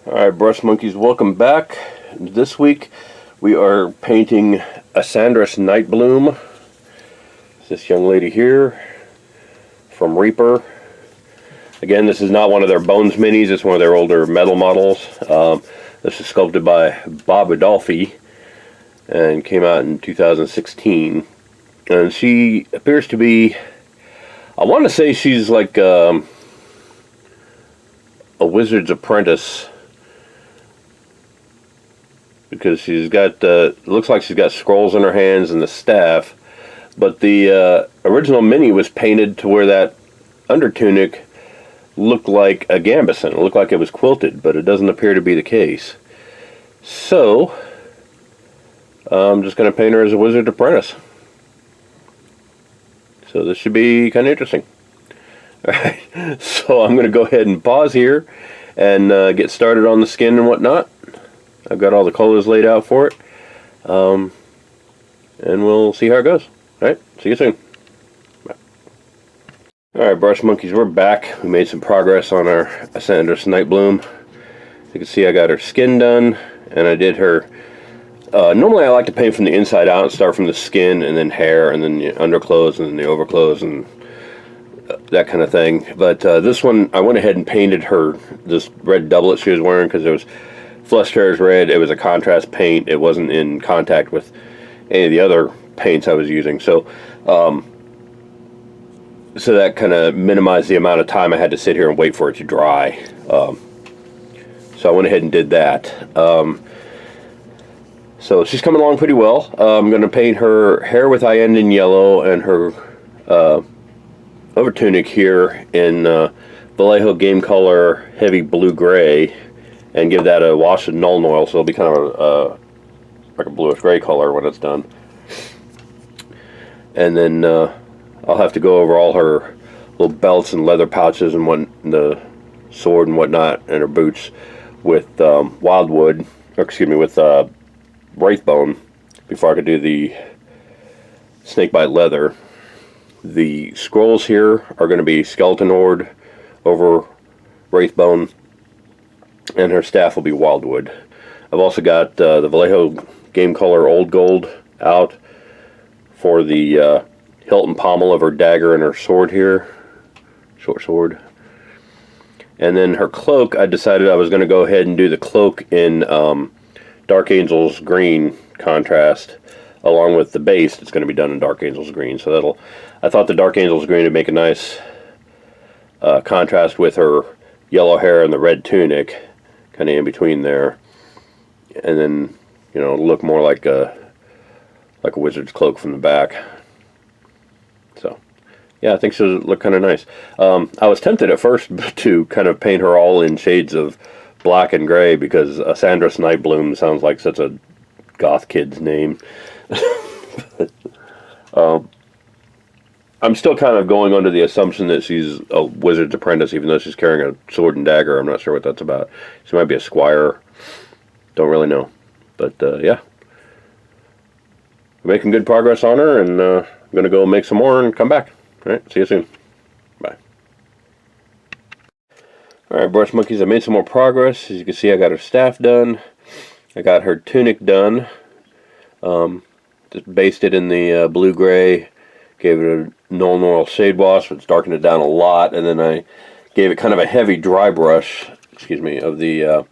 Alright, brush monkeys, welcome back. This week we are painting Asandris Nightbloom. This young lady here from Reaper. Again, this is not one of their Bones minis, it's one of their older metal models. This is sculpted by Bob Adolphi and came out in 2016. And she appears to be, I want to say she's like a wizard's apprentice, because she's got, looks like she's got scrolls in her hands and the staff, but the original mini was painted to where that under tunic looked like a gambeson. It looked like it was quilted, but it doesn't appear to be the case. So, I'm just going to paint her as a wizard apprentice. So this should be kind of interesting. Alright, so I'm going to go ahead and pause here and get started on the skin and whatnot. I've got all the colors laid out for it. And we'll see how it goes. Alright, see you soon. Bye. Alright, brush monkeys, we're back. We made some progress on our Asandris Nightbloom. You can see I got her skin done, and I did her... normally I like to paint from the inside out and start from the skin, and then hair, and then the underclothes, and then the overclothes, and that kind of thing. But this one, I went ahead and painted her, this red doublet she was wearing, because there was flushed hair is red. It was a contrast paint. It wasn't in contact with any of the other paints I was using. So so that kind of minimized the amount of time I had to sit here and wait for it to dry. So I went ahead and did that. So she's coming along pretty well. I'm going to paint her hair with Iandin yellow and her over tunic here in Vallejo Game Color Heavy Blue Gray, and give that a wash of Nuln Oil, so it'll be kind of like a bluish gray color when it's done. And then I'll have to go over all her little belts and leather pouches and the sword and whatnot, and her boots with wildwood, or excuse me, with wraithbone before I could do the snakebite leather. The scrolls here are going to be skeleton horde over wraithbone, and her staff will be wildwood. I've also got the Vallejo Game Color Old Gold out for the hilt and pommel of her dagger and her sword here, short sword. And then her cloak, I decided I was going to go ahead and do the cloak in Dark Angel's green contrast, along with the base. It's going to be done in Dark Angel's green, so I thought the Dark Angel's green would make a nice contrast with her yellow hair and the red tunic, kind of in between there, and then, you know, look more like a wizard's cloak from the back. So yeah, I think she'll look kind of nice. I was tempted at first to kind of paint her all in shades of black and gray, because Asandris Nightbloom sounds like such a goth kid's name. I'm still kind of going under the assumption that she's a wizard's apprentice, even though she's carrying a sword and dagger. I'm not sure what that's about. She might be a squire. Don't really know. But yeah, we're making good progress on her, and I'm going to go make some more and come back. All right, see you soon. Bye. Alright, brush monkeys, I made some more progress. As you can see, I got her staff done. I got her tunic done. Just based it in the blue-gray. Gave it a Nuln Oil shade wash, which darkened it down a lot. And then I gave it kind of a heavy dry brush, excuse me, of the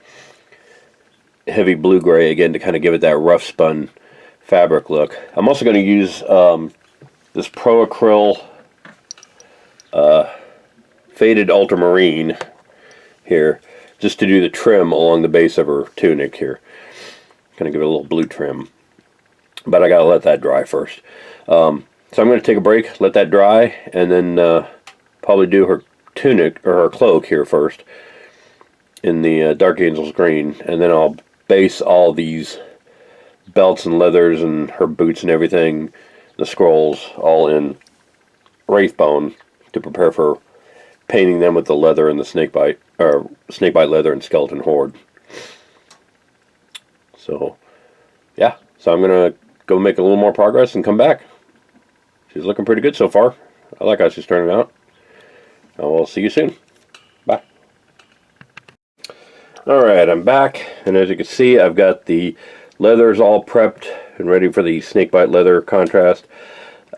heavy blue-gray again, to kind of give it that rough spun fabric look. I'm also going to use this Pro Acryl Faded Ultramarine here, just to do the trim along the base of her tunic here. Kind of give it a little blue trim, but I gotta let that dry first. So I'm going to take a break, let that dry, and then probably do her tunic, or her cloak here first, in the Dark Angel's green, and then I'll base all these belts and leathers and her boots and everything, the scrolls, all in wraithbone, to prepare for painting them with the leather and the snakebite, or snakebite leather and skeleton horde. So yeah, so I'm gonna go make a little more progress and come back. She's looking pretty good so far. I like how she's turning out. I will see you soon. Bye. Alright, I'm back, and as you can see, I've got the leathers all prepped and ready for the snakebite leather contrast.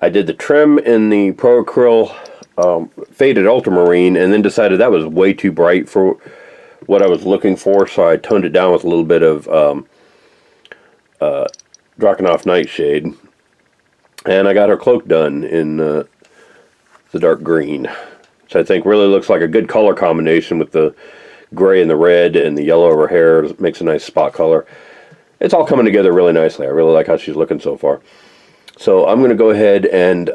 I did the trim in the Pro Acryl faded ultramarine, and then decided that was way too bright for what I was looking for, so I toned it down with a little bit of Drakenhof Nightshade. And I got her cloak done in the dark green, which I think really looks like a good color combination with the gray and the red and the yellow of her hair. It makes a nice spot color. It's all coming together really nicely. I really like how she's looking so far. So I'm going to go ahead and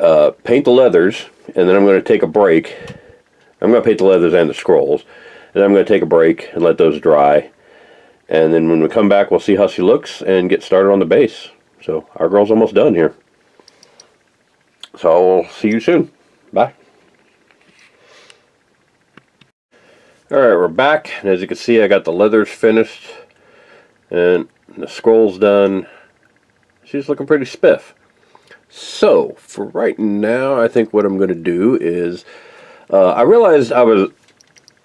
paint the leathers, and then I'm going to take a break. I'm going to paint the leathers and the scrolls, and then I'm going to take a break and let those dry. And then when we come back, we'll see how she looks and get started on the base. So our girl's almost done here. So I'll see you soon. Bye. Alright, we're back, and as you can see, I got the leathers finished and the scrolls done. She's looking pretty spiff. So for right now, I think what I'm going to do is I realized I was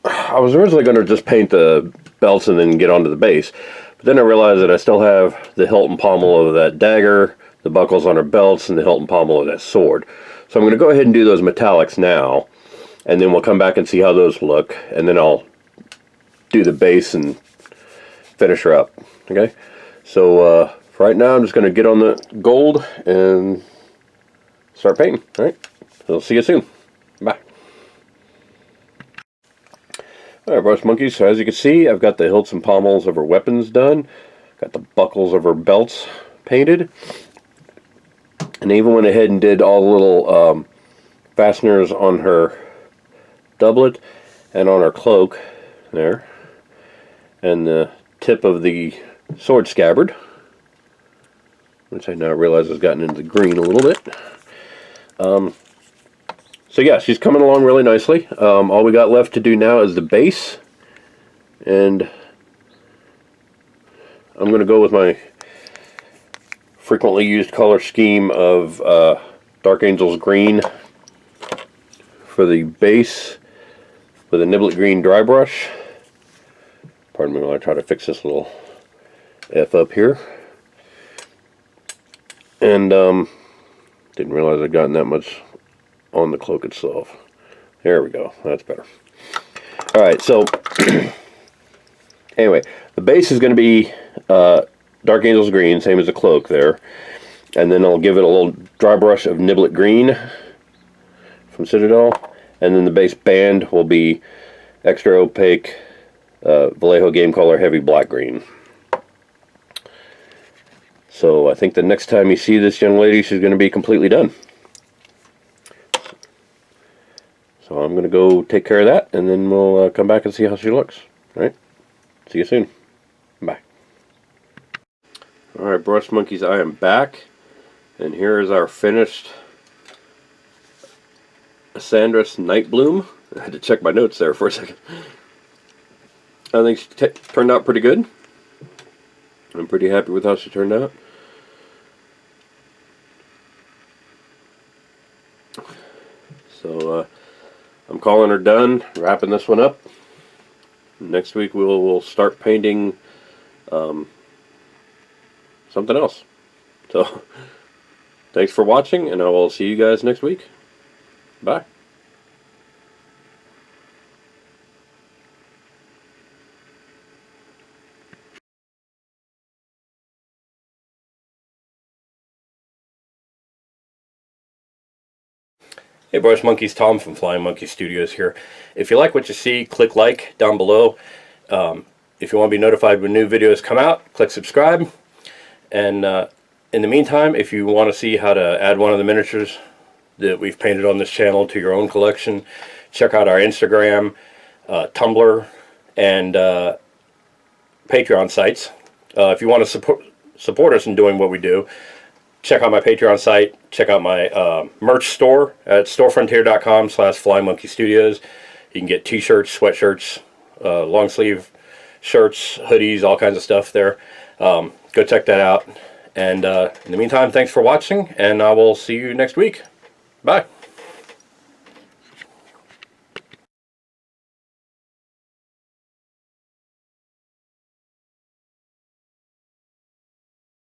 originally going to just paint the belts and then get onto the base, but then I realized that I still have the hilt and pommel of that dagger, the buckles on her belts, and the hilt and pommel of that sword. So I'm going to go ahead and do those metallics now, and then we'll come back and see how those look, and then I'll do the base and finish her up. Okay, so for right now, I'm just going to get on the gold and start painting. All right, so I'll see you soon. Bye. Alright, brush monkeys, so as you can see, I've got the hilts and pommels of her weapons done, got the buckles of her belts painted, and I even went ahead and did all the little fasteners on her doublet and on her cloak there, and the tip of the sword scabbard, which I now realize has gotten into the green a little bit. So yeah, she's coming along really nicely. All we got left to do now is the base, and I'm going to go with my frequently used color scheme of Dark Angel's Green for the base with a Niblet Green dry brush. Pardon me while I try to fix this little F up here. And didn't realize I'd gotten that much on the cloak itself. There we go. That's better. Alright, so anyway, the base is going to be Dark Angel's Green, same as the cloak there. And then I'll give it a little dry brush of Niblet Green from Citadel. And then the base band will be extra opaque Vallejo Game Color Heavy Black Green. So I think the next time you see this young lady, she's going to be completely done. So I'm going to go take care of that, and then we'll come back and see how she looks. Alright? See you soon. Bye. Alright, brush monkeys, I am back. And here is our finished Asandris Nightbloom. I had to check my notes there for a second. I think she turned out pretty good. I'm pretty happy with how she turned out. So, I'm calling her done, wrapping this one up. Next week we'll start painting something else. So, thanks for watching, and I will see you guys next week. Bye. Hey Brush Monkeys, Tom from Flying Monkey Studios here. If you like what you see, click like down below. If you want to be notified when new videos come out, click subscribe. And in the meantime, if you want to see how to add one of the miniatures that we've painted on this channel to your own collection, check out our Instagram, Tumblr, and Patreon sites. If you want to support us in doing what we do, check out my Patreon site, check out my merch store at storefrontier.com/flymonkeystudios. You can get t-shirts, sweatshirts, long sleeve shirts, hoodies, all kinds of stuff there. Go check that out. And in the meantime, thanks for watching, and I will see you next week. Bye.